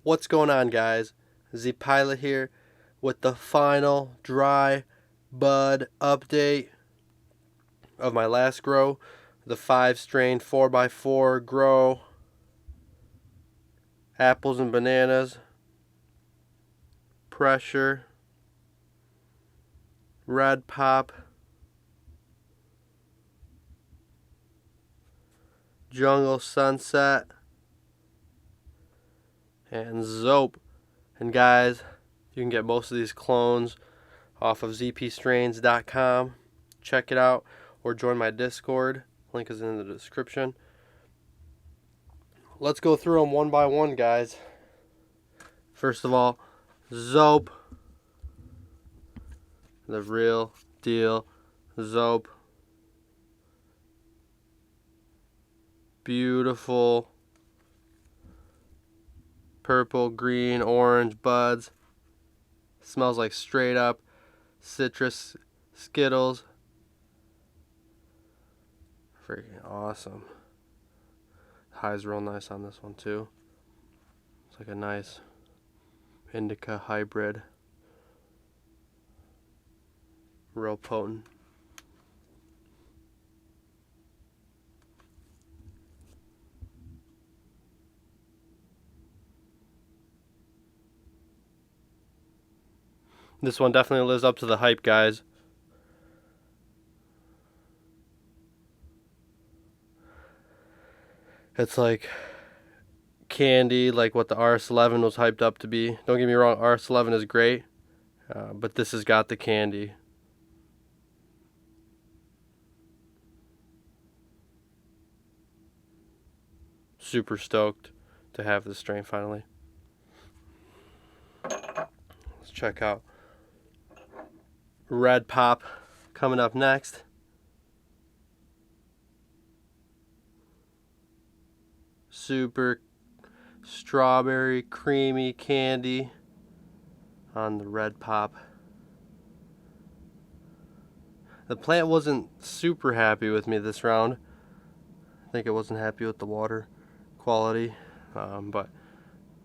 What's going on, guys? Z Pilot here with the final dry bud update of my last grow, the 5-strain 4x4 grow, apples and bananas, pressure, red pop, jungle sunset, and Zoap. And guys, you can get most of these clones off of zpstrains.com. Check it out or join my Discord. Link is in the description. Let's go through them one by one, guys. First of all, Zoap. The real deal Zoap. Beautiful purple, green, orange buds. Smells like straight up citrus Skittles. Freaking awesome. High's real nice on this one too. It's like a nice indica hybrid. Real potent. This one definitely lives up to the hype, guys. It's like candy, like what the RS11 was hyped up to be. Don't get me wrong, RS11 is great, but this has got the candy. Super stoked to have this strain finally. Let's check out red pop coming up next. Super strawberry creamy candy on the red pop. The plant wasn't super happy with me this round. I think it wasn't happy with the water quality, but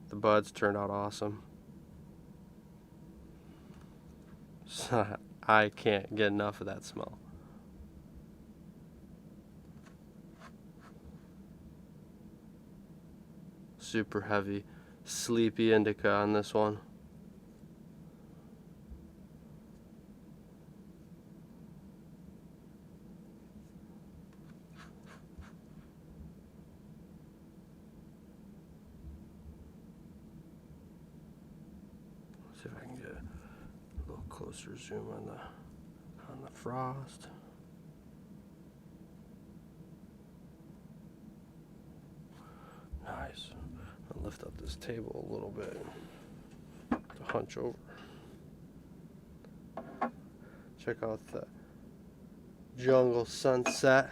the buds turned out awesome. So I can't get enough of that smell. Super heavy, sleepy indica on this one. Let's see if I can get a little closer zoom on the frost. Nice. I'll lift up this table a little bit to hunch over. Check out the jungle sunset.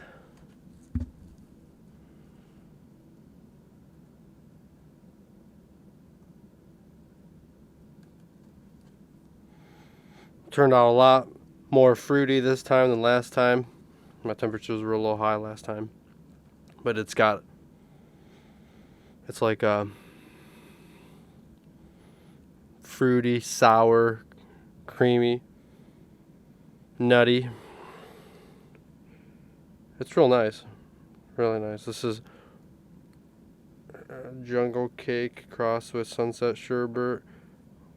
Turned out a lot more fruity this time than last time. My temperatures were a little high last time, but it's like a fruity, sour, creamy, nutty. It's real nice, really nice. This is jungle cake crossed with sunset sherbet,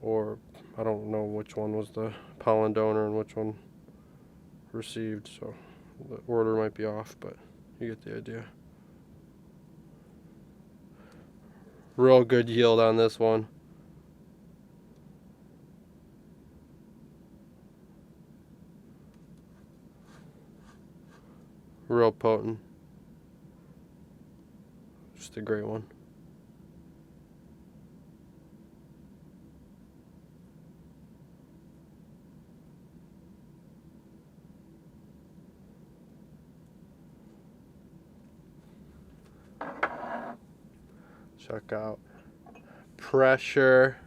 or I don't know which one was the pollen donor and which one received, so the order might be off, but you get the idea. Real good yield on this one. Real potent. Just a great one. Check out pressure.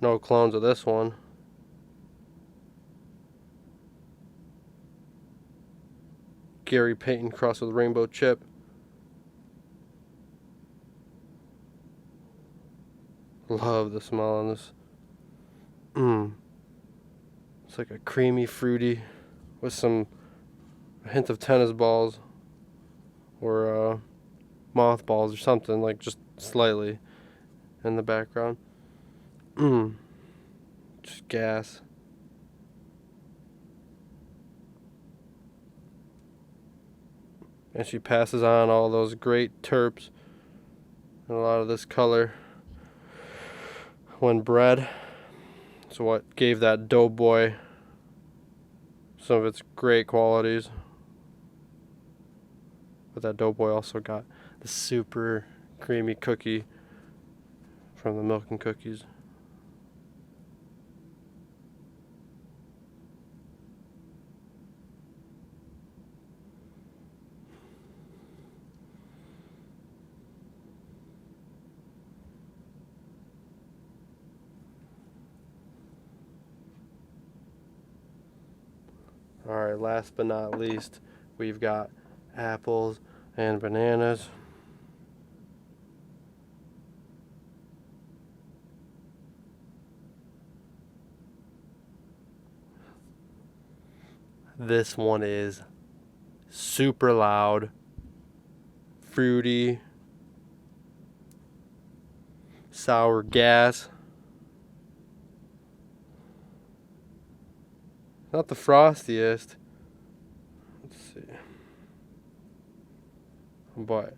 No clones of this one. Gary Payton crossed with rainbow chip. Love the smell on this. It's like a creamy fruity with a hint of tennis balls or mothballs or something, like just slightly in the background. Just gas. And she passes on all those great terps and a lot of this color when bred. So what gave that Doughboy some of its great qualities. But that Doughboy also got the super creamy cookie from the Milk and Cookies. Alright, last but not least, we've got apples and bananas. This one is super loud, fruity, sour gas. Not the frostiest. Let's see. But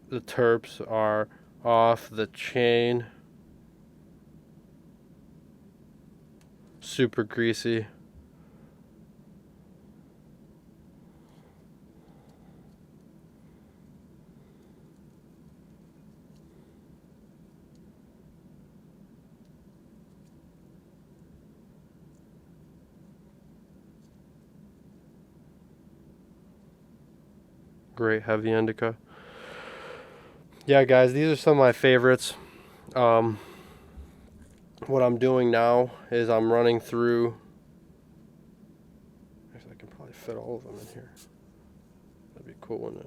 the terps are off the chain. Super greasy. Great heavy indica. Yeah, guys, these are some of my favorites. What I'm doing now is I'm running through. Actually, I can probably fit all of them in here. That'd be cool, wouldn't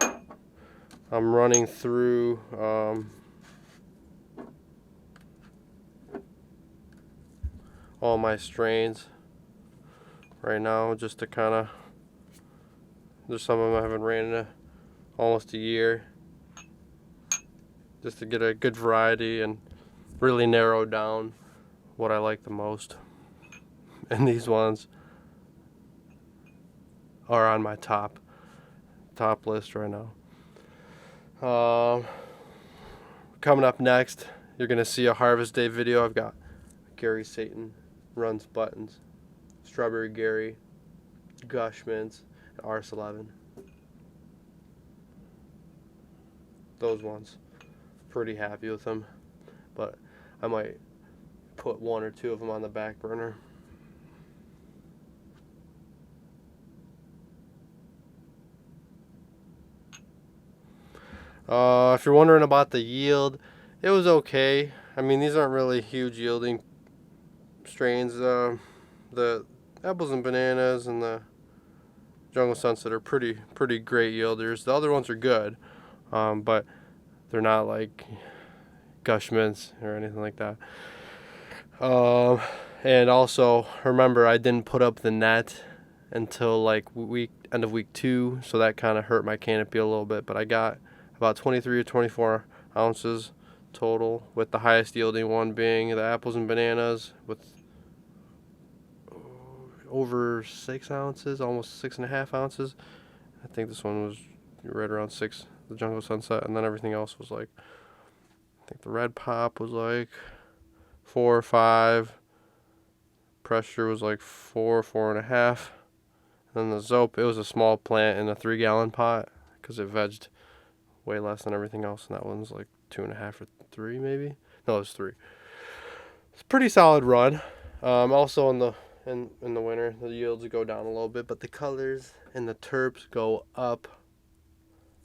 it? I'm running through all my strains right now, just to kind of. There's some of them I haven't ran in almost a year, just to get a good variety and really narrow down what I like the most. And these ones are on my top list right now. Coming up next, you're gonna see a Harvest Day video. I've got Gary Satan runs buttons, Strawberry Gary, Gush Mints, and RS11. Those ones, pretty happy with them, but I might put one or two of them on the back burner. If you're wondering about the yield, it was okay. I mean, these aren't really huge yielding strains. The apples and bananas and the Jungle Sunset are pretty great yielders. The other ones are good, but they're not like Gush Mints or anything like that. And also, remember, I didn't put up the net until like end of week 2, so that kind of hurt my canopy a little bit. But I got about 23 or 24 ounces total, with the highest yielding one being the apples and bananas with over 6 ounces, almost 6.5 ounces. I think this one was right around 6, the Jungle Sunset, and then everything else was like, I think the Red Pop was like 4 or 5. Pressure was like 4, 4.5. And then the Zoap, it was a small plant in a 3-gallon pot because it vegged way less than everything else, and that one's like 2.5 or 3 maybe. No, it was 3. It's a pretty solid run. Also in the winter, the yields go down a little bit, but the colors and the terps go up.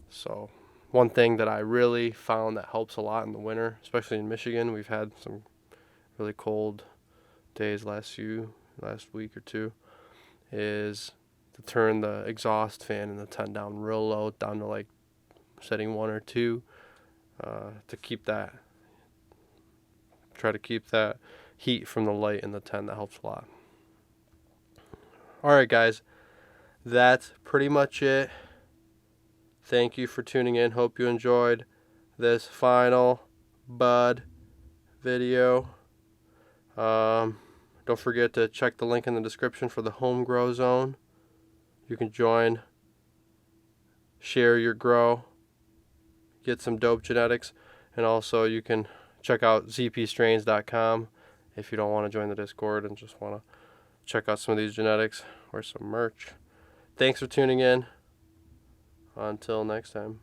So one thing that I really found that helps a lot in the winter, especially in Michigan, we've had some really cold days last week or two, is to turn the exhaust fan in the tent down real low, down to like setting 1 or 2. to try to keep that heat from the light in the tent. That helps a lot. Alright guys, that's pretty much it. Thank you for tuning in. Hope you enjoyed this final bud video. Don't forget to check the link in the description for the home grow zone. You can join, share your grow, get some dope genetics, and also you can check out zpstrains.com if you don't want to join the Discord and just want to check out some of these genetics or some merch. Thanks for tuning in. Until next time.